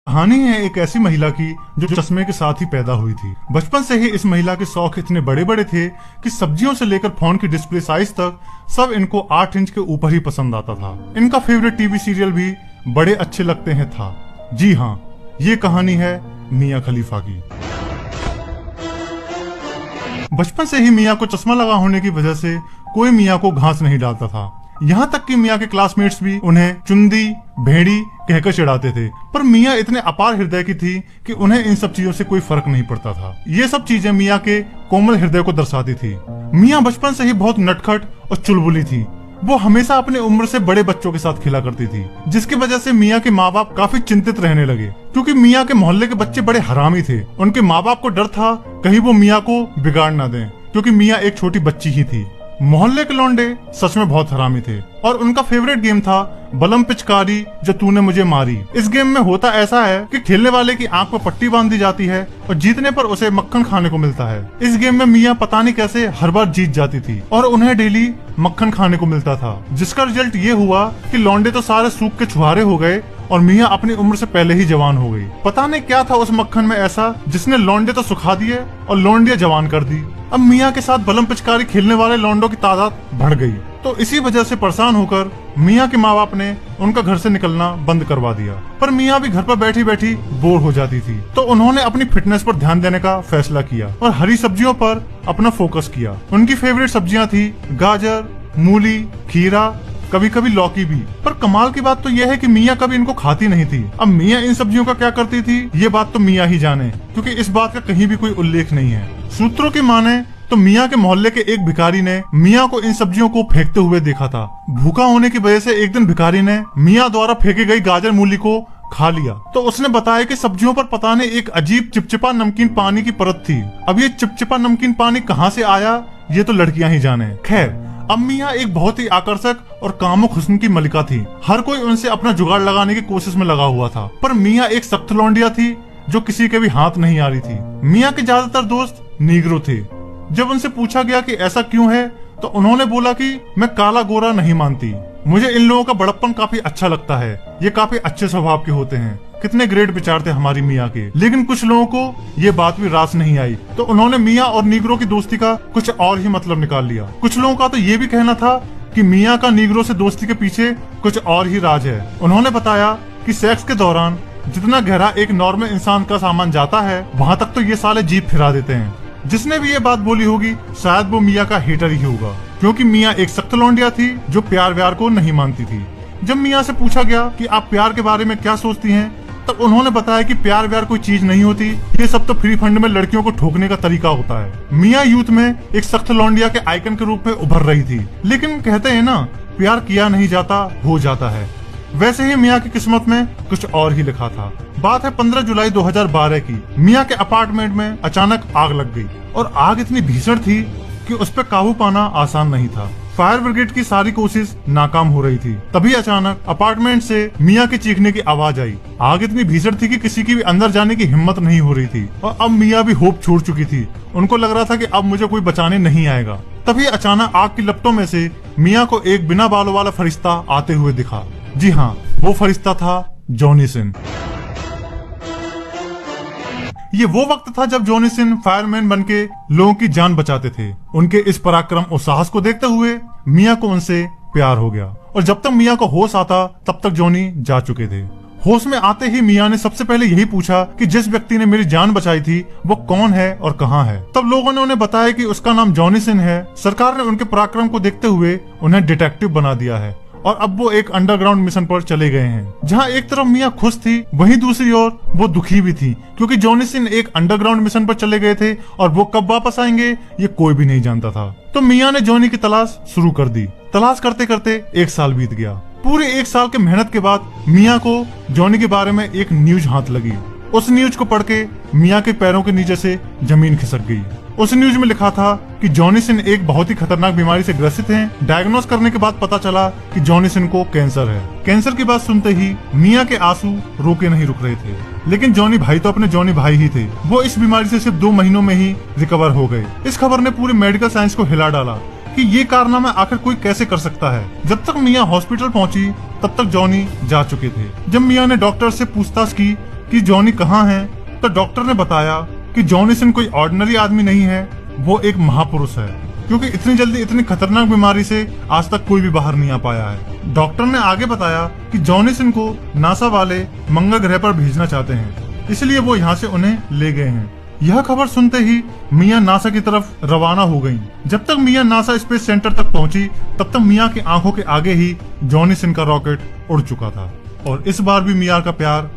कहानी है एक ऐसी महिला की जो चश्मे के साथ ही पैदा हुई थी। बचपन से ही इस महिला के शौक इतने बड़े बड़े थे कि सब्जियों से लेकर फोन की डिस्प्ले साइज तक सब इनको 8 इंच के ऊपर ही पसंद आता था। इनका फेवरेट टीवी सीरियल भी बड़े अच्छे लगते हैं था। जी हाँ, ये कहानी है मियां खलीफा की। बचपन से ही मियां को चश्मा लगा होने की वजह से कोई मियां को घास नहीं डालता था। यहाँ तक कि मियां के क्लासमेट्स भी उन्हें चुंदी भेड़ी कहकर चिढ़ाते थे। पर मियां इतने अपार हृदय की थी कि उन्हें इन सब चीजों से कोई फर्क नहीं पड़ता था। ये सब चीजें मियां के कोमल हृदय को दर्शाती थी। मियां बचपन से ही बहुत नटखट और चुलबुली थी। वो हमेशा अपने उम्र से बड़े बच्चों के साथ खेला करती थी, जिसकी वजह से मियां के माँ बाप काफी चिंतित रहने लगे, क्योंकि मियां के मोहल्ले के बच्चे बड़े हरामी थे। उनके माँ बाप को डर था कहीं वो मियां को बिगाड़ ना दें, क्योंकि मियां एक छोटी बच्ची ही थी। मोहल्ले के लौंडे सच में बहुत हरामी थे और उनका फेवरेट गेम था बलम पिचकारी जो तूने मुझे मारी। इस गेम में होता ऐसा है कि खेलने वाले की आंख पर पट्टी बांध दी जाती है और जीतने पर उसे मक्खन खाने को मिलता है। इस गेम में मियां पता नहीं कैसे हर बार जीत जाती थी और उन्हें डेली मक्खन खाने को मिलता था, जिसका रिजल्ट ये हुआ कि लौंडे तो सारे सूख के छुहारे हो गए और मियां अपनी उम्र से पहले ही जवान हो गई। पता नहीं क्या था उस मक्खन में ऐसा जिसने लौंडे तो सुखा दिए और लौंडिया जवान कर दी। अब मियां के साथ बलम पिचकारी खेलने वाले लौंडों की तादाद बढ़ गई, तो इसी वजह से परेशान होकर मियां के माँ बाप ने उनका घर से निकलना बंद करवा दिया। पर मियां भी घर पर बैठी बैठी बोर हो जाती थी, तो उन्होंने अपनी फिटनेस पर ध्यान देने का फैसला किया और हरी सब्जियों पर अपना फोकस किया। उनकी फेवरेट सब्जियां थी गाजर, मूली, खीरा, कभी कभी लौकी भी। पर कमाल की बात तो यह है कि मियां कभी इनको खाती नहीं थी। अब मियां इन सब्जियों का क्या करती थी ये बात तो मियां ही जाने, क्योंकि इस बात का कहीं भी कोई उल्लेख नहीं है। सूत्रों की माने तो मियां के मोहल्ले के एक भिखारी ने मियां को इन सब्जियों को फेंकते हुए देखा था। भूखा होने की वजह से एक दिन भिखारी ने मियां द्वारा फेंकी गई गाजर मूली को खा लिया, तो उसने बताया कि सब्जियों पर पता नहीं एक अजीब चिपचिपा नमकीन पानी की परत थी। अब ये चिपचिपा नमकीन पानी कहाँ से आया ये तो लड़कियां ही जाने। खैर, अब मियां एक बहुत ही आकर्षक और कामुक हुस्न की मलिका थी। हर कोई उनसे अपना जुगाड़ लगाने की कोशिश में लगा हुआ था। पर मियां एक सख्त लौंडिया थी जो किसी के भी हाथ नहीं आ रही थी। मियां के ज्यादातर दोस्त नीग्रो थे। जब उनसे पूछा गया कि ऐसा क्यों है, तो उन्होंने बोला कि मैं काला गोरा नहीं मानती, मुझे इन लोगों का बड़प्पन काफी अच्छा लगता है, ये काफी अच्छे स्वभाव के होते हैं। कितने ग्रेट विचार थे हमारी मियां के। लेकिन कुछ लोगों को ये बात भी रास नहीं आई, तो उन्होंने मियां और नीग्रो की दोस्ती का कुछ और ही मतलब निकाल लिया। कुछ लोगों का तो ये भी कहना था कि मियां का नीग्रो से दोस्ती के पीछे कुछ और ही राज है। उन्होंने बताया कि सेक्स के दौरान जितना गहरा एक नॉर्मल इंसान का सामान जाता है, वहाँ तक तो ये साले जीप फिरा देते हैं। जिसने भी ये बात बोली होगी शायद वो मियां का हेटर ही होगा, क्योंकि मियां एक सख्त लौंडिया थी जो प्यार व्यार को नहीं मानती थी। जब मियां से पूछा गया कि आप प्यार के बारे में क्या सोचती हैं, तब उन्होंने बताया कि प्यार व्यार कोई चीज नहीं होती, ये सब तो फ्री फंड में लड़कियों को ठोकने का तरीका होता है। मियां यूथ में एक सख्त लौंडिया के आइकन के रूप में उभर रही थी। लेकिन कहते हैं ना, प्यार किया नहीं जाता हो जाता है। वैसे ही मियां की किस्मत में कुछ और ही लिखा था। बात है 15 जुलाई 2012 की। मियां के अपार्टमेंट में अचानक आग लग गई और आग इतनी भीषण थी कि उस पर काबू पाना आसान नहीं था। फायर ब्रिगेड की सारी कोशिश नाकाम हो रही थी। तभी अचानक अपार्टमेंट से मियां के चीखने की आवाज आई। आग इतनी भीषण थी कि किसी की भी अंदर जाने की हिम्मत नहीं हो रही थी और अब मियां भी होप छोड़ चुकी थी। उनको लग रहा था कि अब मुझे कोई बचाने नहीं आएगा। तभी अचानक आग की लपटों में से मियां को एक बिना बालों वाला फरिश्ता आते हुए दिखा। जी हाँ, वो फरिश्ता था जॉनी सिन। ये वो वक्त था जब जॉनी सिन फायरमैन बनके लोगों की जान बचाते थे। उनके इस पराक्रम और साहस को देखते हुए मियां को उनसे प्यार हो गया और जब तक मियां को होश आता तब तक जॉनी जा चुके थे। होश में आते ही मियां ने सबसे पहले यही पूछा कि जिस व्यक्ति ने मेरी जान बचाई थी वो कौन है और कहाँ है। तब लोगों ने उन्हें बताया कि उसका नाम जॉनी सिन है। सरकार ने उनके पराक्रम को देखते हुए उन्हें डिटेक्टिव बना दिया है और अब वो एक अंडरग्राउंड मिशन पर चले गए हैं। जहाँ एक तरफ मियां खुश थी, वहीं दूसरी ओर वो दुखी भी थी, क्योंकि जॉनी सिन एक अंडरग्राउंड मिशन पर चले गए थे और वो कब वापस आएंगे ये कोई भी नहीं जानता था। तो मियां ने जॉनी की तलाश शुरू कर दी। तलाश करते करते 1 साल बीत गया। पूरे 1 साल के मेहनत के बाद मियां को जॉनी के बारे में एक न्यूज हाथ लगी। उस न्यूज को पढ़ के मियां के पैरों के नीचे से जमीन खिसक गई। उस न्यूज में लिखा था कि जॉनी सिन एक बहुत ही खतरनाक बीमारी से ग्रसित हैं। डायग्नोस करने के बाद पता चला कि जॉनी सिन को कैंसर है। कैंसर की बात सुनते ही मियां के आंसू रोके नहीं रुक रहे थे। लेकिन जॉनी भाई तो अपने जॉनी भाई ही थे। वो इस बीमारी से सिर्फ 2 महीनों में ही रिकवर हो गए। इस खबर ने पूरे मेडिकल साइंस को हिला डाला कि ये कारनामा आखिर कोई कैसे कर सकता है। जब तक मियां हॉस्पिटल पहुंची तब तक जॉनी जा चुके थे। जब मियां ने डॉक्टर से पूछताछ की कि जॉनी कहाँ है, तो डॉक्टर ने बताया कि जॉनी सिन कोई ऑर्डिनरी आदमी नहीं है, वो एक महापुरुष है, क्योंकि इतनी जल्दी इतनी खतरनाक बीमारी से आज तक कोई भी बाहर नहीं आ पाया है। डॉक्टर ने आगे बताया कि जॉनी सिन को नासा वाले मंगल ग्रह पर भेजना चाहते हैं, इसलिए वो यहाँ से उन्हें ले गए हैं। यह खबर सुनते ही मिया नासा की तरफ रवाना हो गईं। जब तक मिया नासा स्पेस सेंटर तक पहुंची, तब तक मिया की आंखों के आगे ही जॉनी सिन का रॉकेट उड़ चुका था। और इस बार भी मिया का प्यार